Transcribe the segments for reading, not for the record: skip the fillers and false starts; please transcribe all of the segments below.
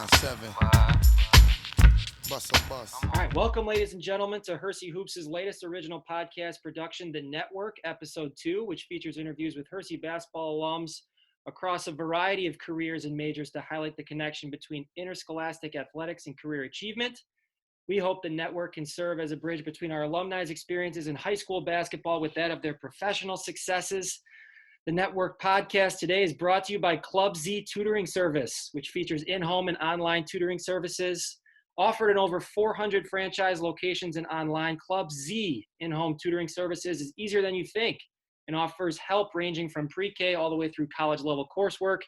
9-7. Bust a bus. All right, welcome, ladies and gentlemen, to Hersey Hoops' latest original podcast production, The Network, Episode 2, which features interviews with Hersey basketball alums across a variety of careers and majors to highlight the connection between interscholastic athletics and career achievement. We hope the network can serve as a bridge between our alumni's experiences in high school basketball with that of their professional successes. The network podcast today is brought to you by Club Z Tutoring Service, which features in-home and online tutoring services. Offered in over 400 franchise locations and online, Club Z in-home tutoring services is easier than you think and offers help ranging from pre-K all the way through college-level coursework.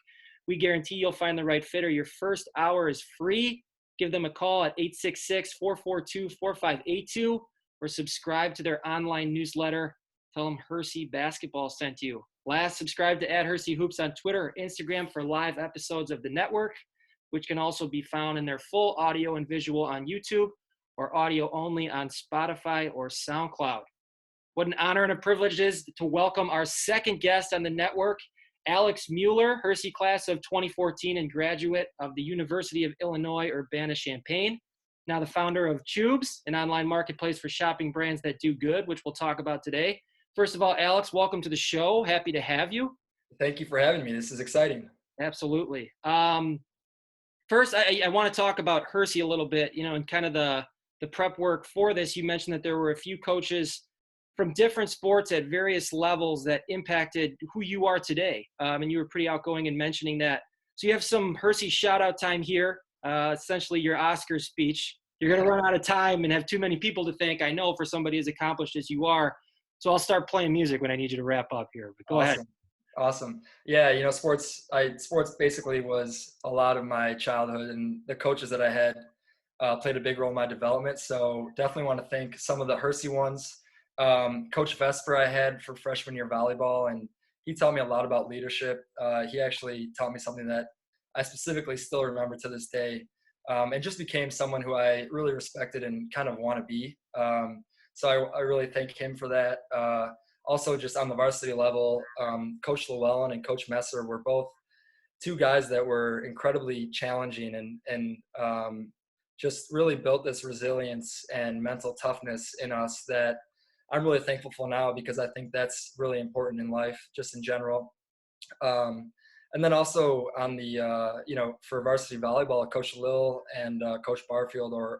We guarantee you'll find the right fit, or your first hour is free. Give them a call at 866-442-4582 or subscribe to their online newsletter. Tell them Hersey Basketball sent you. Last, subscribe to @HerseyHoops on Twitter or Instagram for live episodes of the network, which can also be found in their full audio and visual on YouTube or audio only on Spotify or SoundCloud. What an honor and a privilege it is to welcome our second guest on the network, Alex Mueller, Hersey class of 2014 and graduate of the University of Illinois Urbana-Champaign. Now the founder of Tubes, an online marketplace for shopping brands that do good, which we'll talk about today. First of all, Alex, welcome to the show. Happy to have you. Thank you for having me. This is exciting. Absolutely. First, I want to talk about Hersey a little bit, and kind of the prep work for this. You mentioned that there were a few coaches from different sports at various levels that impacted who you are today. And you were pretty outgoing in mentioning that. So you have some Hersey shout-out time here, essentially your Oscar speech. You're going to run out of time and have too many people to thank, I know, for somebody as accomplished as you are. So I'll start playing music when I need you to wrap up here. But go ahead. Awesome. Yeah, sports basically was a lot of my childhood, and the coaches that I had played a big role in my development. So definitely want to thank some of the Hersey ones. Coach Vesper I had for freshman year volleyball, and he taught me a lot about leadership. He actually taught me something that I specifically still remember to this day, and just became someone who I really respected and kind of want to be. So I really thank him for that. Also, just on the varsity level, Coach Llewellyn and Coach Messer were both two guys that were incredibly challenging and just really built this resilience and mental toughness in us that I'm really thankful for now, because I think that's really important in life, just in general. And then also on the, for varsity volleyball, Coach Lil and Coach Barfield or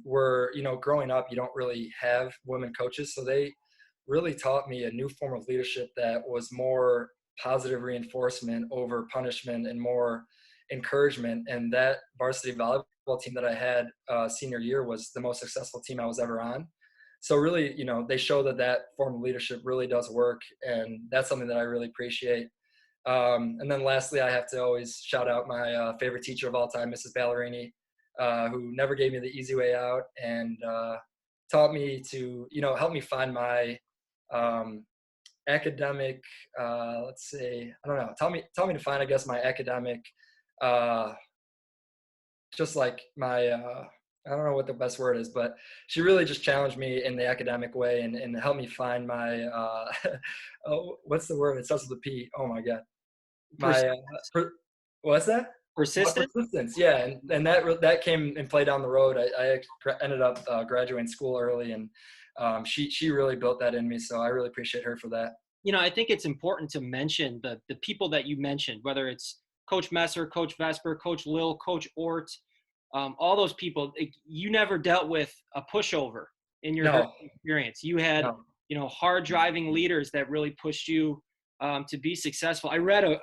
were, growing up, you don't really have women coaches. So they really taught me a new form of leadership that was more positive reinforcement over punishment and more encouragement. And that varsity volleyball team that I had senior year was the most successful team I was ever on. So really, they show that form of leadership really does work. And that's something that I really appreciate. And then lastly, I have to always shout out my favorite teacher of all time, Mrs. Ballerini, who never gave me the easy way out and taught me to, help me find my academic, let's say, I don't know, tell me to find, I guess, my academic, just like my, I don't know what the best word is, but she really just challenged me in the academic way and helped me find my, what's the word? It starts with a P. Oh my God. What's that? Persistence? Persistence, yeah. And that came and played down the road. I ended up graduating school early, and she really built that in me. So I really appreciate her for that. I think it's important to mention the people that you mentioned, whether it's Coach Messer, Coach Vesper, Coach Lil, Coach Ort, all those people. You never dealt with a pushover in your experience. You had, hard driving leaders that really pushed you to be successful. I read a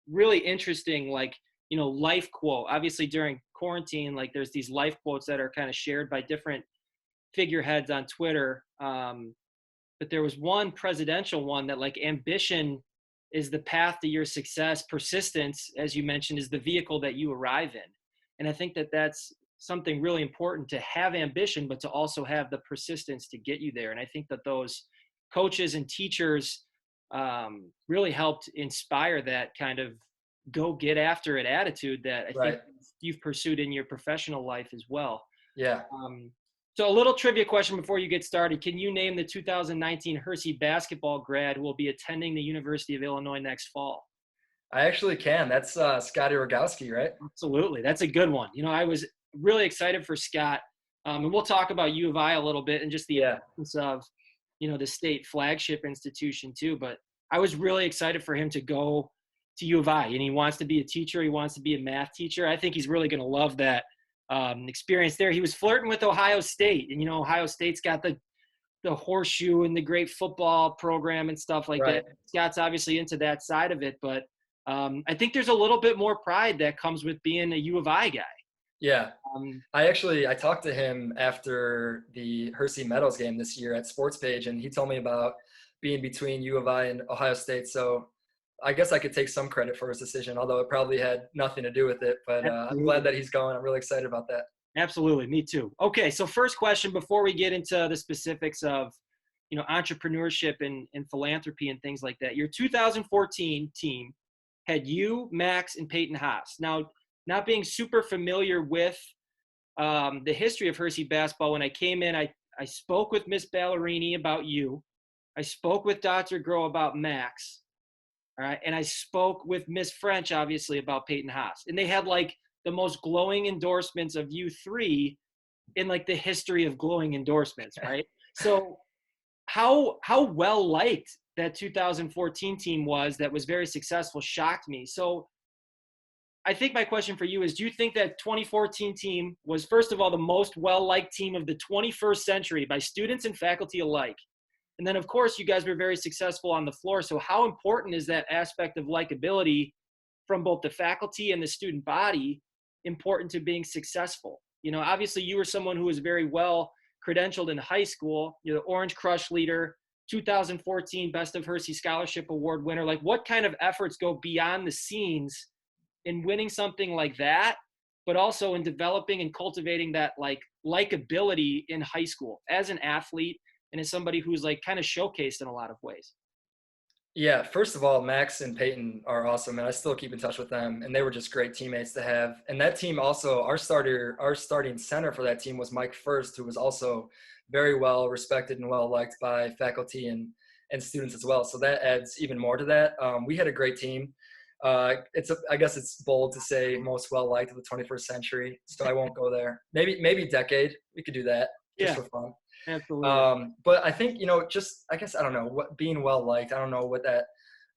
really interesting, life quote. Obviously during quarantine, there's these life quotes that are kind of shared by different figureheads on Twitter. But there was one presidential one that ambition is the path to your success. Persistence, as you mentioned, is the vehicle that you arrive in. And I think that that's something really important, to have ambition, but to also have the persistence to get you there. And I think that those coaches and teachers really helped inspire that kind of go get after it attitude that I think you've pursued in your professional life as well. Yeah. So a little trivia question before you get started. Can you name the 2019 Hersey basketball grad who will be attending the University of Illinois next fall? I actually can. That's Scotty Rogowski, right? Absolutely. That's a good one. I was really excited for Scott. And we'll talk about U of I a little bit and just the Yeah. importance of, the state flagship institution too. But I was really excited for him to go to U of I, and he wants to be a teacher. He wants to be a math teacher. I think he's really going to love that experience there. He was flirting with Ohio State, and Ohio State's got the horseshoe and the great football program and stuff like Right. that. Scott's obviously into that side of it, but I think there's a little bit more pride that comes with being a U of I guy. Yeah. Um, I talked to him after the Hersey Meadows game this year at Sports Page, and he told me about being between U of I and Ohio State. So I guess I could take some credit for his decision, although it probably had nothing to do with it. But I'm glad that he's going. I'm really excited about that. Absolutely. Me too. Okay. So first question, before we get into the specifics of, entrepreneurship and philanthropy and things like that, your 2014 team had you, Max, and Peyton Haas. Now, not being super familiar with the history of Hersey basketball, when I came in, I spoke with Miss Ballerini about you. I spoke with Dr. Groh about Max. All right. And I spoke with Miss French, obviously, about Peyton Haas. And they had like the most glowing endorsements of you three in like the history of glowing endorsements, right? So how well liked that 2014 team was that was very successful shocked me. So I think my question for you is, do you think that 2014 team was, first of all, the most well-liked team of the 21st century by students and faculty alike? And then, of course, you guys were very successful on the floor. So how important is that aspect of likability from both the faculty and the student body important to being successful? Obviously you were someone who was very well credentialed in high school. You're the Orange Crush leader, 2014 Best of Hersey Scholarship Award winner. Like, what kind of efforts go beyond the scenes in winning something like that, but also in developing and cultivating that like likability in high school as an athlete and as somebody who's like kind of showcased in a lot of ways? Yeah, first of all, Max and Peyton are awesome, and I still keep in touch with them, and they were just great teammates to have. And that team also, our starting center for that team was Mike First, who was also very well respected and well liked by faculty and students as well. So that adds even more to that. We had a great team. I guess it's bold to say most well liked of the 21st century, so I won't go there. Maybe decade. We could do that just for fun. Absolutely. But I think, I guess, I don't know what being well liked, I don't know what that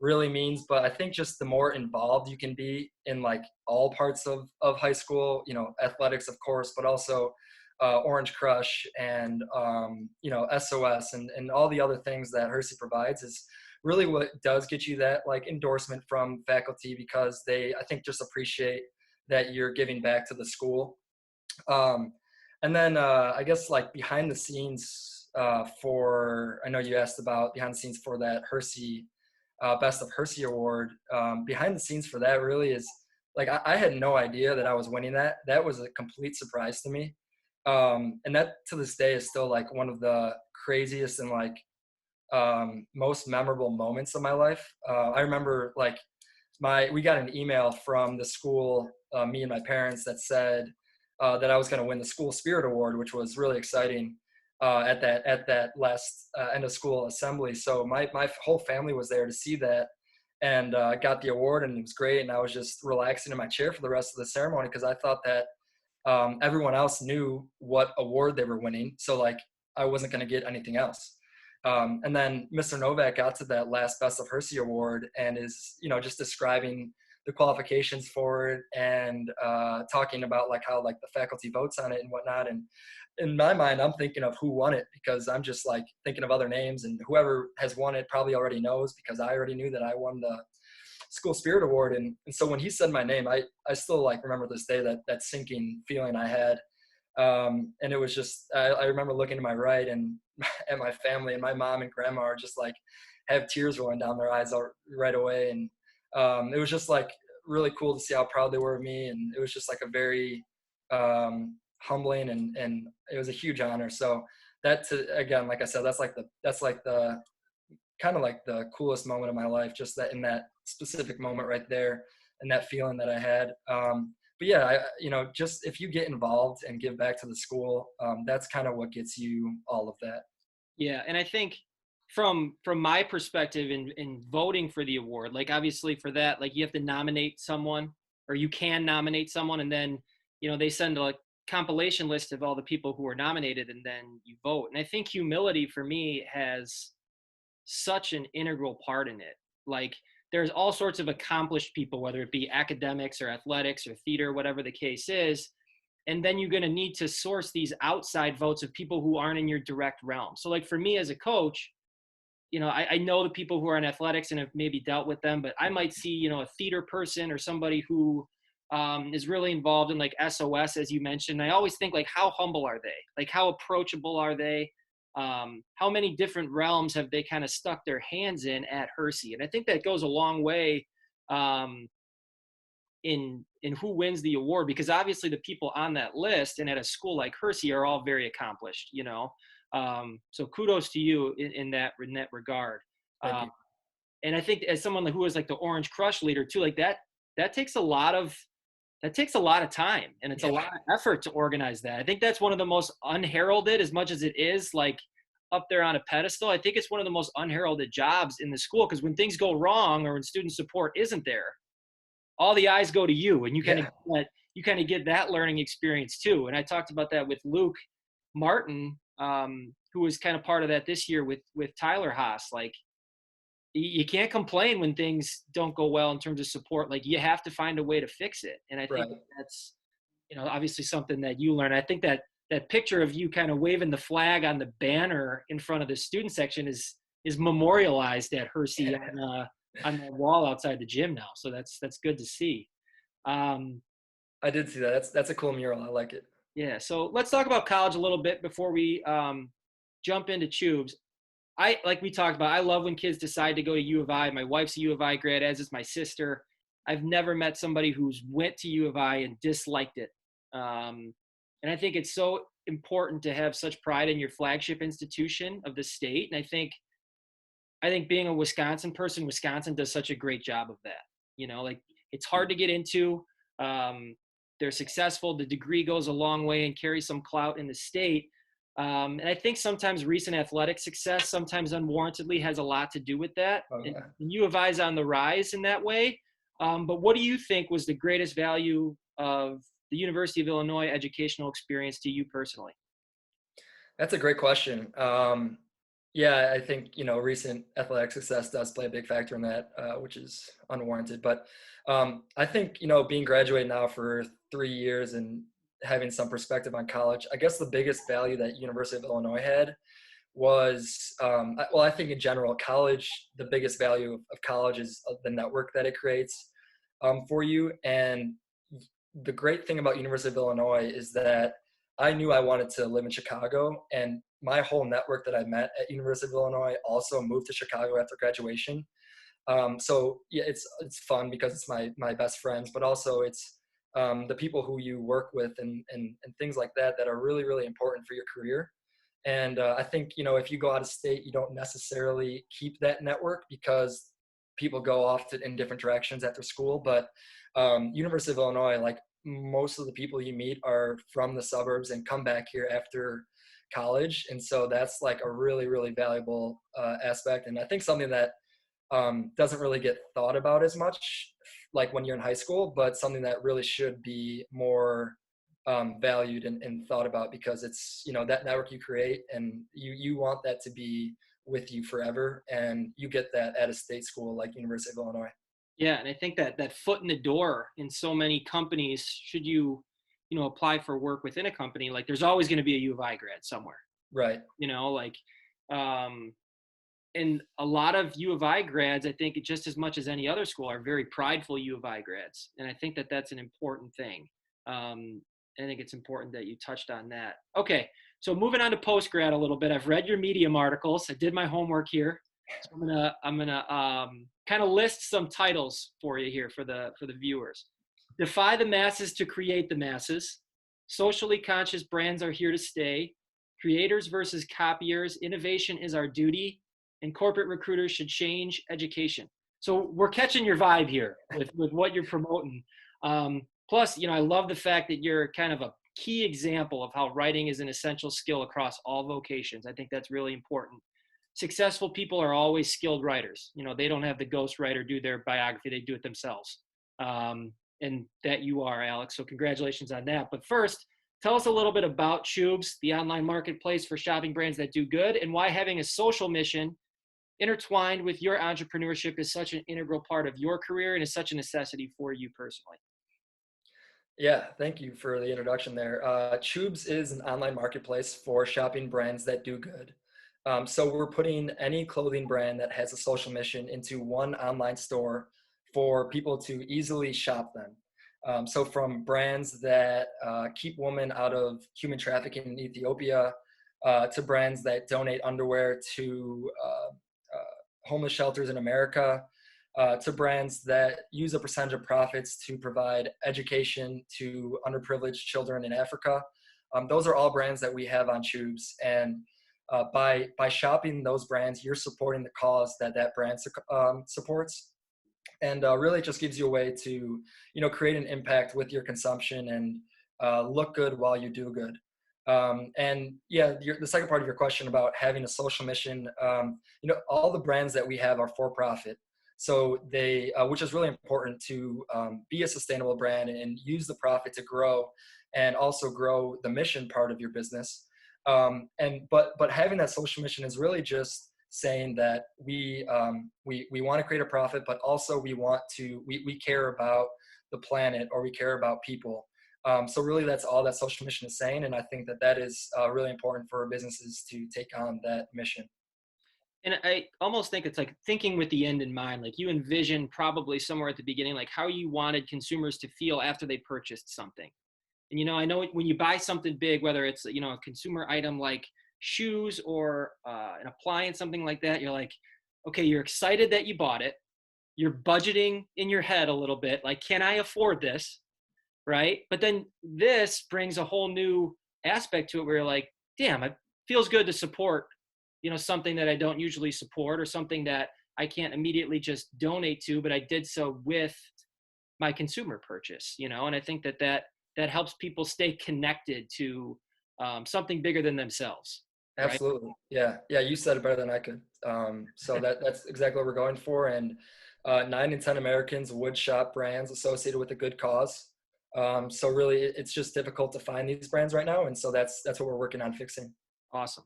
really means, but I think just the more involved you can be in like all parts of high school, athletics, of course, but also Orange Crush and, SOS and all the other things that Hersey provides is really what does get you that like endorsement from faculty, because they, I think, just appreciate that you're giving back to the school. And then I guess like behind the scenes I know you asked about behind the scenes for that Hersey Best of Hersey Award. Behind the scenes for that really is like I had no idea that I was winning that. That was a complete surprise to me. And that to this day is still like one of the craziest and like most memorable moments of my life. I remember like we got an email from the school, me and my parents, that said that I was going to win the School Spirit Award, which was really exciting at that last end of school assembly. So my whole family was there to see that, and got the award, and it was great. And I was just relaxing in my chair for the rest of the ceremony because I thought that everyone else knew what award they were winning. So like I wasn't going to get anything else. And then Mr. Novak got to that last Best of Hersey Award and is, just describing the qualifications for it and talking about like how like the faculty votes on it and whatnot. And in my mind, I'm thinking of who won it because I'm just like thinking of other names, and whoever has won it probably already knows because I already knew that I won the School Spirit Award. And so when he said my name, I still like remember this day that sinking feeling I had. And it was just, I remember looking to my right and at my family, and my mom and grandma are just like have tears rolling down their eyes right away. And it was just like really cool to see how proud they were of me. And it was just like a very humbling and it was a huge honor. So again, like I said, that's like the kind of like the coolest moment of my life, just that in that specific moment right there and that feeling that I had. But yeah, just if you get involved and give back to the school, that's kind of what gets you all of that. Yeah. And I think from my perspective in voting for the award, like obviously for that, like you have to nominate someone, or you can nominate someone, and then they send a compilation list of all the people who are nominated, and then you vote. And I think humility for me has such an integral part in it. Like there's all sorts of accomplished people, whether it be academics or athletics or theater, whatever the case is. And then you're going to need to source these outside votes of people who aren't in your direct realm. So like for me as a coach, I know the people who are in athletics and have maybe dealt with them, but I might see, a theater person or somebody who is really involved in like SOS, as you mentioned. I always think like, how humble are they? Like how approachable are they? How many different realms have they kind of stuck their hands in at Hersey? And I think that goes a long way in who wins the award, because obviously the people on that list and at a school like Hersey are all very accomplished, so kudos to you in that regard. Thank you. And I think as someone who was like the Orange Crush leader too, like that takes a lot of time, and it's a lot of effort to organize that. I think that's one of the most unheralded, as much as it is like up there on a pedestal. I think it's one of the most unheralded jobs in the school, because when things go wrong or when student support isn't there, all the eyes go to you, and you kind of get that learning experience too. And I talked about that with Luke Martin, who was kind of part of that this year with Tyler Haas. Like you can't complain when things don't go well in terms of support. Like you have to find a way to fix it. And I think that's, obviously something that you learn. I think that picture of you kind of waving the flag on the banner in front of the student section is memorialized at Hersey on the wall outside the gym now. So that's good to see. I did see that. That's a cool mural. I like it. Yeah. So let's talk about college a little bit before we jump into Tubes. Like we talked about, I love when kids decide to go to U of I. My wife's a U of I grad, as is my sister. I've never met somebody who's went to U of I and disliked it. And I think it's so important to have such pride in your flagship institution of the state. And I think being a Wisconsin person, Wisconsin does such a great job of that. Like it's hard to get into. They're successful. The degree goes a long way and carries some clout in the state. And I think sometimes recent athletic success, sometimes unwarrantedly, has a lot to do with that. Oh, yeah. And U of I is on the rise in that way. But what do you think was the greatest value of the University of Illinois educational experience to you personally? That's a great question. Yeah, I think, recent athletic success does play a big factor in that, which is unwarranted. But I think, being graduated now for 3 years and having some perspective on college, I guess the biggest value that University of Illinois had was, I think in general, college, the biggest value of college is the network that it creates for you. And the great thing about University of Illinois is that I knew I wanted to live in Chicago, and my whole network that I met at University of Illinois also moved to Chicago after graduation. So yeah, it's fun because it's my best friends, but also it's the people who you work with and things like that are really, really important for your career. And I think, if you go out of state, you don't necessarily keep that network because people go off in different directions after school. But University of Illinois, like most of the people you meet are from the suburbs and come back here after college. And so that's like a really, really valuable aspect. And I think something that doesn't really get thought about as much like when you're in high school, but something that really should be more valued and thought about, because it's, that network you create and you want that to be with you forever. And you get that at a state school like University of Illinois. Yeah. And I think that foot in the door in so many companies, should you, apply for work within a company, like there's always going to be a U of I grad somewhere. Right. And a lot of U of I grads, I think just as much as any other school, are very prideful U of I grads. And I think that that's an important thing. I think it's important that you touched on that. Okay. So moving on to post-grad a little bit, I've read your Medium articles. I did my homework here. So I'm gonna kind of list some titles for you here for the viewers. Defy the masses to create the masses. Socially conscious brands are here to stay. Creators versus copiers. Innovation is our duty. And corporate recruiters should change education. So we're catching your vibe here with what you're promoting. Plus, I love the fact that you're kind of a key example of how writing is an essential skill across all vocations. I think that's really important. successful people are always skilled writers. They don't have the ghost writer do their biography. They do it themselves. And that you are, Alex. So congratulations on that. But first, tell us a little bit about Tubes, the online marketplace for shopping brands that do good, and why having a social mission intertwined with your entrepreneurship is such an integral part of your career and is such a necessity for you personally. Yeah, thank you for the introduction there. Tubes is an online marketplace for shopping brands that do good. So we're putting any clothing brand that has a social mission into one online store for people to easily shop them. So from brands that keep women out of human trafficking in Ethiopia, to brands that donate underwear to homeless shelters in America, to brands that use a percentage of profits to provide education to underprivileged children in Africa. Those are all brands that we have on Tubes. And by shopping those brands, you're supporting the cause that brand supports. And really it just gives you a way to, create an impact with your consumption and look good while you do good. And yeah, the second part of your question about having a social mission, all the brands that we have are for profit. So they, which is really important to be a sustainable brand and use the profit to grow and also grow the mission part of your business. But having that social mission is really just saying that we want to create a profit, but also we care about the planet, or we care about people. So really that's all that social mission is saying. And I think that is really important for businesses to take on that mission. And I almost think it's like thinking with the end in mind. Like you envision probably somewhere at the beginning, like how you wanted consumers to feel after they purchased something. And, I know when you buy something big, whether it's, a consumer item like shoes or an appliance, something like that, you're like, okay, you're excited that you bought it. You're budgeting in your head a little bit, like, can I afford this? Right. But then this brings a whole new aspect to it where you're like, damn, it feels good to support, something that I don't usually support, or something that I can't immediately just donate to, but I did so with my consumer purchase, and I think that helps people stay connected to something bigger than themselves. Right? Absolutely. Yeah. Yeah. You said it better than I could. So that's exactly what we're going for. And 9 in 10 Americans would shop brands associated with a good cause. So really it's just difficult to find these brands right now. And so that's what we're working on fixing. Awesome.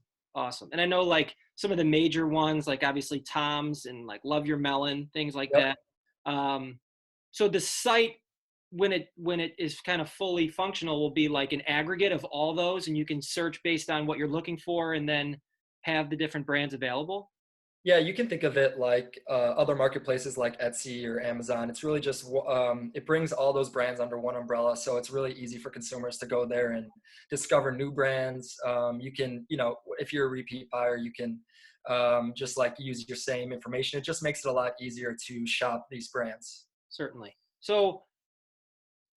And I know like some of the major ones, like obviously Tom's and like Love Your Melon, things like Yep. that. So the site, when it is kind of fully functional, will be like an aggregate of all those, and you can search based on what you're looking for and then have the different brands available. Yeah, you can think of it like other marketplaces like Etsy or Amazon. It's really just, it brings all those brands under one umbrella. So it's really easy for consumers to go there and discover new brands. You can, if you're a repeat buyer, you can just like use your same information. It just makes it a lot easier to shop these brands. Certainly. So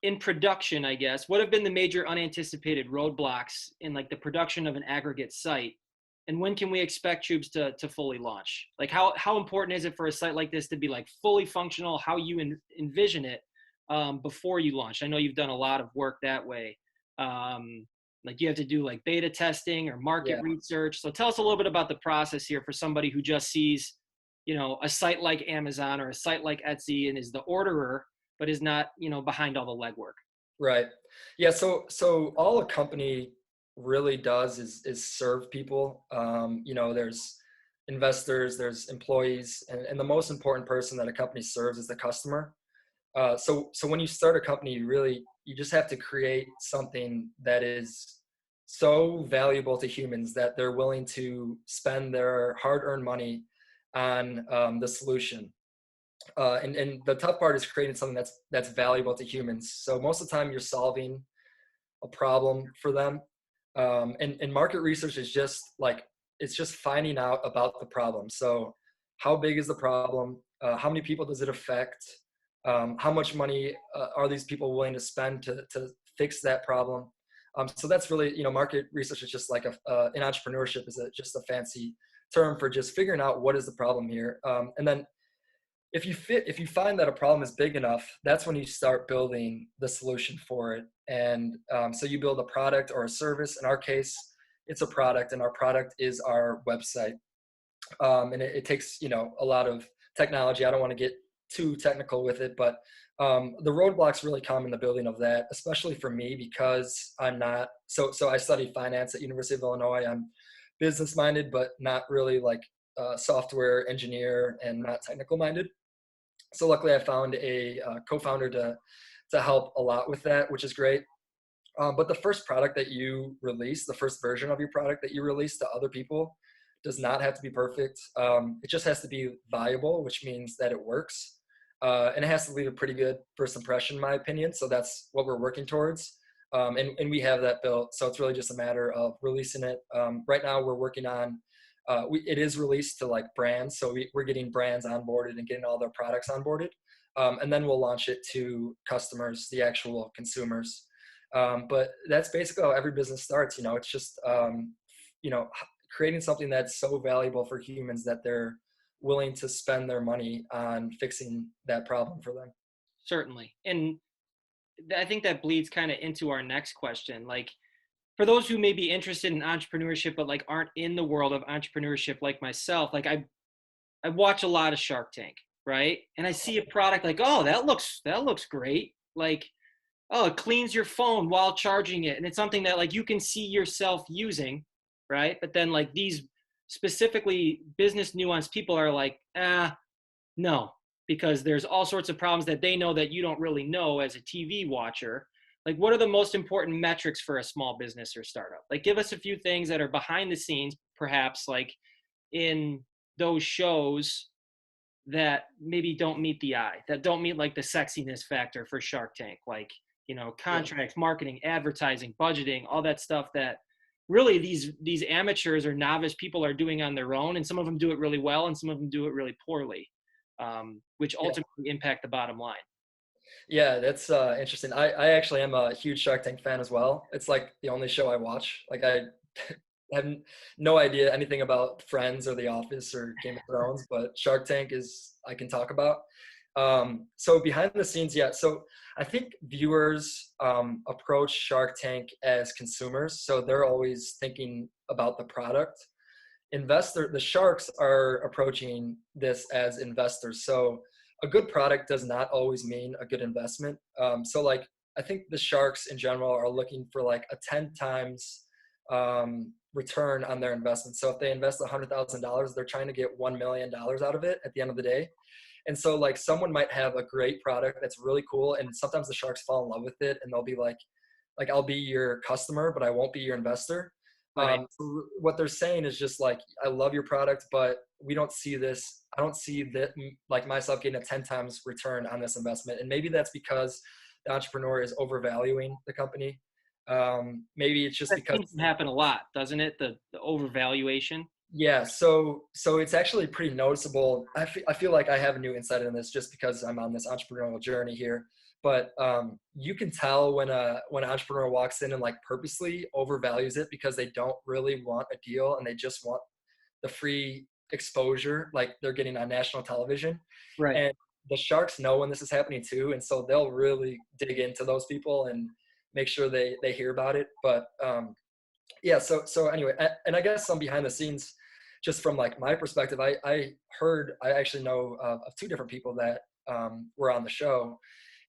in production, I guess, what have been the major unanticipated roadblocks in like the production of an aggregate site? And when can we expect Tubes to fully launch? Like how important is it for a site like this to be like fully functional, how you envision it before you launch? I know you've done a lot of work that way. Like you have to do like beta testing or market research. So tell us a little bit about the process here for somebody who just sees, a site like Amazon or a site like Etsy and is the orderer, but is not, behind all the legwork. Right. Yeah. So all a company really does is serve people. There's investors, there's employees, and the most important person that a company serves is the customer. So when you start a company, you just have to create something that is so valuable to humans that they're willing to spend their hard-earned money on the solution. And the tough part is creating something that's valuable to humans. So most of the time you're solving a problem for them. And market research is just like, it's just finding out about the problem. So how big is the problem? How many people does it affect? How much money are these people willing to spend to fix that problem? So that's really, market research is just like in entrepreneurship is just a fancy term for just figuring out what is the problem here. And then if you find that a problem is big enough, that's when you start building the solution for it. And so you build a product or a service. In our case, it's a product, and our product is our website. And it takes, a lot of technology. I don't want to get too technical with it, but the roadblocks really come in the building of that, especially for me, because I'm not, so I studied finance at University of Illinois. I'm business minded, but not really like software engineer and not technical minded. So luckily I found a co-founder to help a lot with that, which is great. But the first product that you release, the first version of your product that you release to other people, does not have to be perfect. It just has to be viable, which means that it works. And it has to leave a pretty good first impression, in my opinion. So that's what we're working towards. And we have that built. So it's really just a matter of releasing it. Right now we're working on, it is released to like brands. So we're getting brands onboarded and getting all their products onboarded. And then we'll launch it to customers, the actual consumers. But that's basically how every business starts. It's just, creating something that's so valuable for humans that they're willing to spend their money on fixing that problem for them. Certainly. And I think that bleeds kind of into our next question. Like, for those who may be interested in entrepreneurship, but like aren't in the world of entrepreneurship like myself, like I watch a lot of Shark Tank, right? And I see a product like, oh, that looks great. Like, oh, it cleans your phone while charging it. And it's something that like you can see yourself using, right? But then like these specifically business nuanced people are like, no, because there's all sorts of problems that they know that you don't really know as a TV watcher. Like, what are the most important metrics for a small business or startup? Like, give us a few things that are behind the scenes, perhaps like in those shows that maybe don't meet the eye, that don't meet like the sexiness factor for Shark Tank, like, contracts, marketing, advertising, budgeting, all that stuff that really these amateurs or novice people are doing on their own. And some of them do it really well and some of them do it really poorly, which ultimately impact the bottom line. Yeah, that's interesting. I actually am a huge Shark Tank fan as well. It's like the only show I watch. Like I have no idea anything about Friends or The Office or Game of Thrones, but Shark Tank I can talk about. So behind the scenes, yeah. So I think viewers approach Shark Tank as consumers. So they're always thinking about the product. The sharks are approaching this as investors. So a good product does not always mean a good investment. So like, I think the sharks in general are looking for like a 10 times return on their investment. So if they invest $100,000, they're trying to get $1 million out of it at the end of the day. And so like someone might have a great product that's really cool. And sometimes the sharks fall in love with it and they'll be like, I'll be your customer, but I won't be your investor. Right. So what they're saying is just like, I love your product, but we don't see this. I don't see that like myself getting a 10 times return on this investment. And maybe that's because the entrepreneur is overvaluing the company. Maybe it's just because it can happen a lot, doesn't it? The overvaluation. yeah. So it's actually pretty noticeable. I feel like I have a new insight in this just because I'm on this entrepreneurial journey here. But you can tell when an entrepreneur walks in and like purposely overvalues it because they don't really want a deal and they just want the free exposure, like they're getting on national television. Right. And the sharks know when this is happening too, and so they'll really dig into those people and make sure they hear about it. But yeah, so anyway, and I guess some behind the scenes, just from like my perspective, I actually know of two different people that were on the show.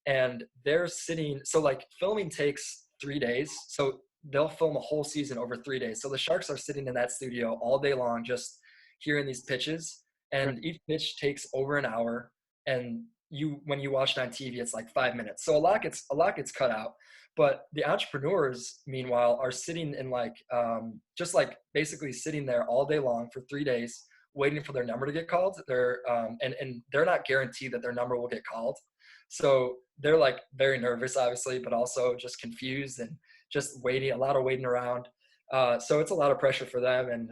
And they're sitting, so like filming takes 3 days. So they'll film a whole season over 3 days. So the sharks are sitting in that studio all day long, just hearing these pitches. And Right. each pitch takes over an hour. And when you watch it on TV, it's like 5 minutes. So a lot gets cut out. But the entrepreneurs, meanwhile, are sitting in like, just like basically sitting there all day long for 3 days, waiting for their number to get called. And they're not guaranteed that their number will get called. So they're like very nervous, obviously, but also just confused and just waiting, a lot of waiting around. So it's a lot of pressure for them. And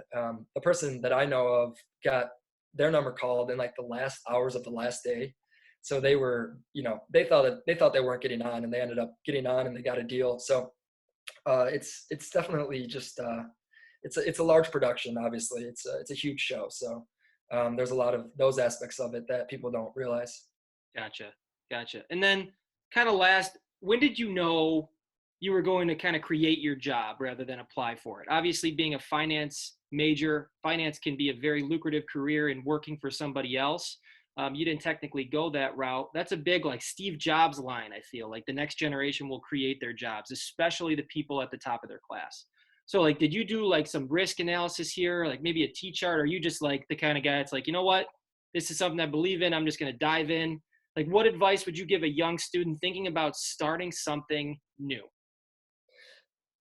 the person that I know of got their number called in like the last hours of the last day. So they were, they thought they weren't getting on, and they ended up getting on and they got a deal. So it's definitely just it's a large production. Obviously, it's a huge show. So there's a lot of those aspects of it that people don't realize. Gotcha. And then kind of last, when did you know you were going to kind of create your job rather than apply for it? Obviously, being a finance major. Finance can be a very lucrative career in working for somebody else. You didn't technically go that route. That's a big, like, Steve Jobs line. I feel like the next generation will create their jobs, especially the people at the top of their class. So, like, did you do like some risk analysis here, like maybe a T-chart? Or are you just like the kind of guy that's like, you know what, this is something I believe in, I'm just going to dive in? Like, what advice would you give a young student thinking about starting something new?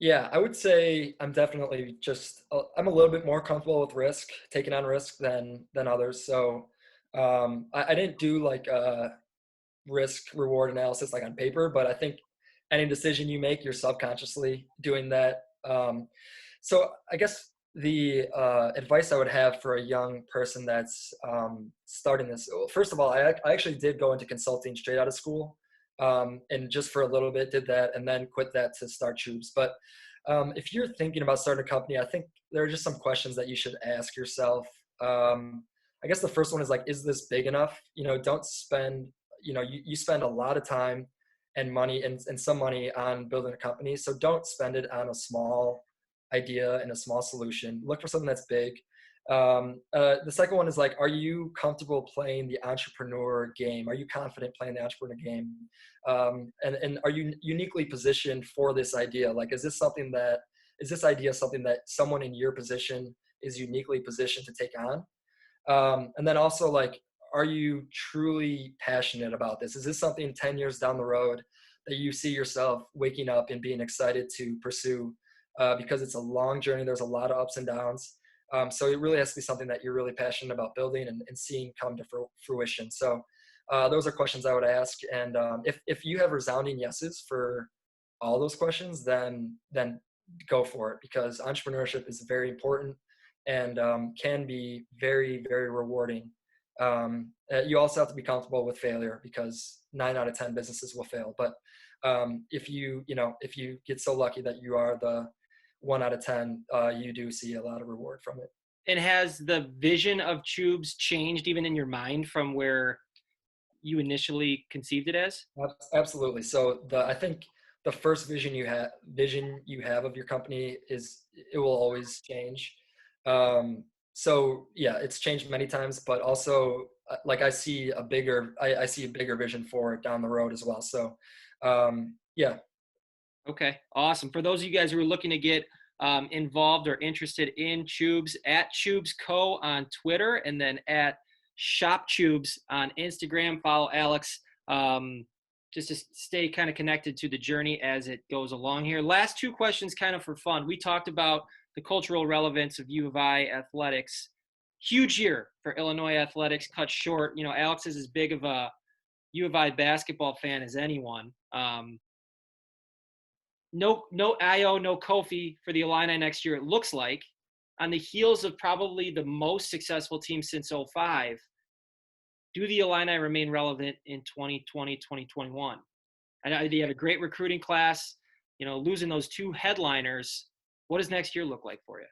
Yeah, I would say I'm definitely just I'm a little bit more comfortable with risk, taking on risk than others. So I didn't do like a risk reward analysis like on paper, but I think any decision you make, you're subconsciously doing that. So I guess the advice I would have for a young person that's starting this, well, first of all, I actually did go into consulting straight out of school, and just for a little bit did that and then quit that to start Tubes. But if you're thinking about starting a company, I think there are just some questions that you should ask yourself. I guess the first one is like, is this big enough? Don't spend, you spend a lot of time and money and some money on building a company. So don't spend it on a small idea and a small solution. Look for something that's big. The second one is like, are you comfortable playing the entrepreneur game? Are you confident playing the entrepreneur game? And are you uniquely positioned for this idea? Like, is this idea something that someone in your position is uniquely positioned to take on? And then also, like, are you truly passionate about this? Is this something 10 years down the road that you see yourself waking up and being excited to pursue? Because it's a long journey. There's a lot of ups and downs. So it really has to be something that you're really passionate about building and seeing come to fruition. So those are questions I would ask. And if you have resounding yeses for all those questions, then go for it, because entrepreneurship is very important and can be very, very rewarding. You also have to be comfortable with failure, because 9 out of 10 businesses will fail. But if you get so lucky that you are the 1 out of 10, you do see a lot of reward from it. And has the vision of Tubes changed even in your mind from where you initially conceived it as? Absolutely. So I think the first vision you have of your company it will always change. So yeah, it's changed many times, but also like I see a bigger vision for it down the road as well. So yeah. Okay, awesome. For those of you guys who are looking to get involved or interested in Tubes, at Tubes Co on Twitter, and then at Shop Tubes on Instagram. Follow Alex just to stay kind of connected to the journey as it goes along here. Last two questions kind of for fun. We talked about the cultural relevance of U of I athletics. Huge year for Illinois athletics, cut short. Alex is as big of a U of I basketball fan as anyone. No Io, no Kofi for the Illini next year, it looks like. On the heels of probably the most successful team since 2005, do the Illini remain relevant in 2020, 2021? I know they have a great recruiting class, losing those two headliners. What does next year look like for you?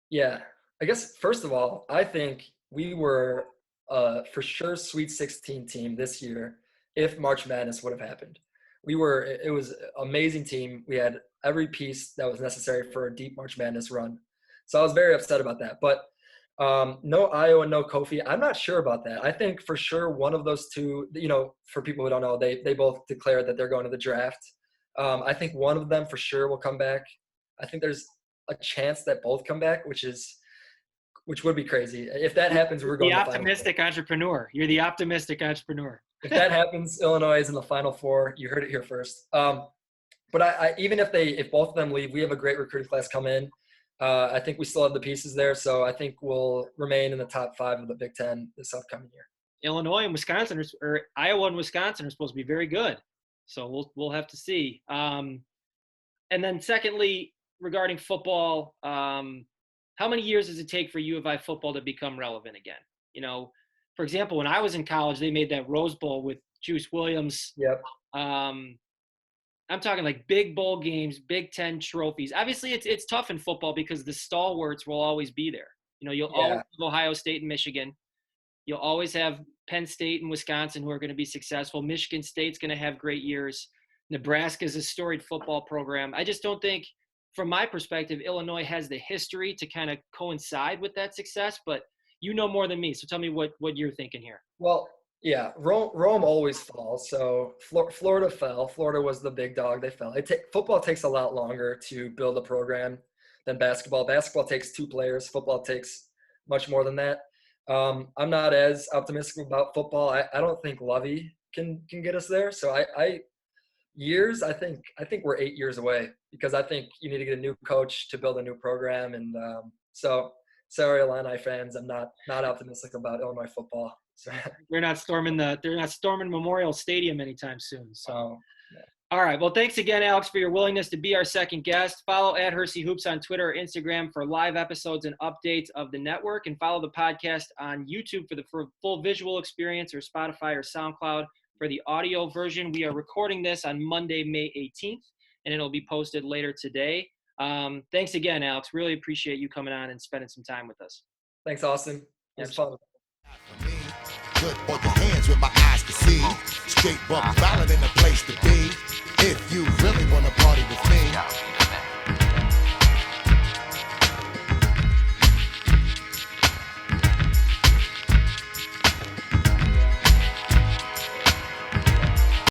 Yeah, I guess first of all, I think we were for sure Sweet 16 team this year if March Madness would have happened. It was an amazing team. We had every piece that was necessary for a deep March Madness run. So I was very upset about that. But no Io and no Kofi. I'm not sure about that. I think for sure one of those two, for people who don't know, they both declared that they're going to the draft. I think one of them for sure will come back. I think there's a chance that both come back, which would be crazy. If that happens, we're going the to the optimistic entrepreneur. You're the optimistic entrepreneur. If that happens, Illinois is in the Final Four. You heard it here first. But I even if both of them leave, we have a great recruiting class come in. I think we still have the pieces there, so I think we'll remain in the top 5 of the Big Ten this upcoming year. Illinois and Wisconsin, or Iowa and Wisconsin, are supposed to be very good, so we'll have to see. And then secondly, regarding football, how many years does it take for U of I football to become relevant again? For example, when I was in college, they made that Rose Bowl with Juice Williams. Yep. I'm talking like big bowl games, Big Ten trophies. Obviously, it's tough in football because the stalwarts will always be there. You'll always have Ohio State and Michigan. You'll always have Penn State and Wisconsin who are going to be successful. Michigan State's going to have great years. Nebraska's a storied football program. I just don't think from my perspective, Illinois has the history to kind of coincide with that success, but you know more than me. So tell me what you're thinking here. Well, yeah, Rome always falls. So Florida fell. Florida was the big dog. They fell. Football takes a lot longer to build a program than basketball. Basketball takes 2 players. Football takes much more than that. I'm not as optimistic about football. I don't think Lovey can get us there. So I think we're 8 years away, because I think you need to get a new coach to build a new program. And so sorry, Illini fans, I'm not optimistic about Illinois football. So. They're not storming Memorial Stadium anytime soon. So, yeah. All right. Well, thanks again, Alex, for your willingness to be our second guest. Follow @Hersey Hoops on Twitter or Instagram for live episodes and updates of the network, and follow the podcast on YouTube for the full visual experience, or Spotify or SoundCloud for the audio version. We are recording this on Monday, May 18th, and it'll be posted later today. Thanks again, Alex. Really appreciate you coming on and spending some time with us. Thanks, Austin. It was fun. Put on your hands with my eyes to see. Straight buck valid in the place to be. If you